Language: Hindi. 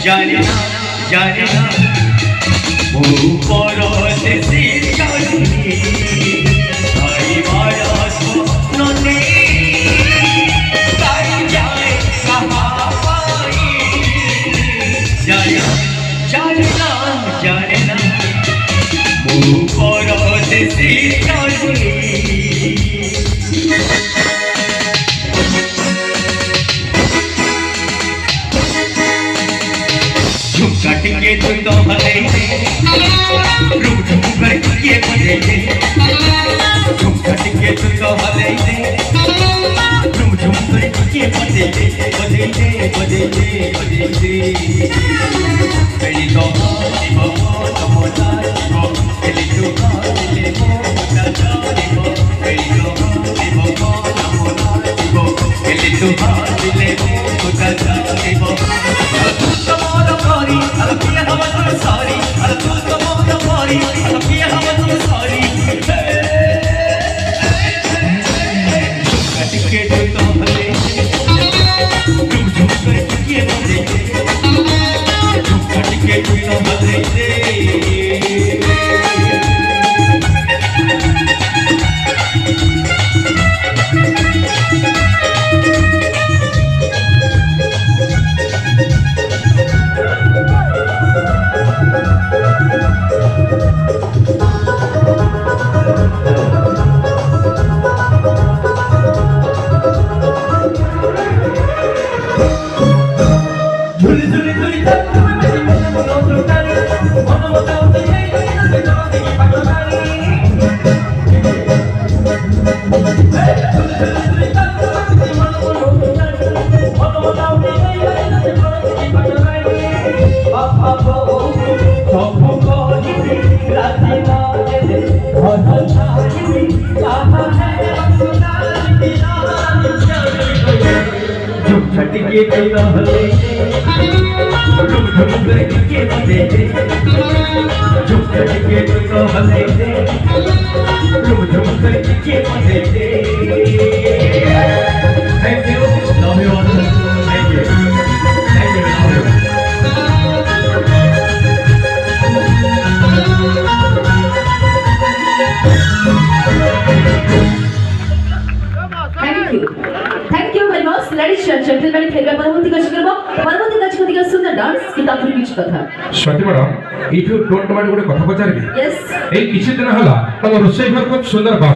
जाने जाने परदेसी जानी भाई मारा स्वप्ने ताई जाए कहाँ पाई जाने जाने जाने परदेसी जानी झुमका टिके तुम तो हले रूम झुम करके बजे झुमका टिके तुम तो हले रूम झुम करके बजे कहीं तो दिवो तमोदा दिवो कहीं तो दिले मोटा दिवो कहीं तो दिवो तमोदा दिवो कहीं तो दिले मोटा दिवो के कइला हले झुम झुम करके बजे झुम करके कइला हले झुम झुम करके बजे thank you love you all thank you love you Thank you very much, ladies and gentlemen. खेलबे परवर्ती काज करबो परवर्ती काज कदिका सुंदर डांस किताब रे किछ कथा स्वाति मैडम इठु डोंट माइंड गोटे कथा पचारबी यस ए किछि दिन हला तम रोसई घर को सुंदर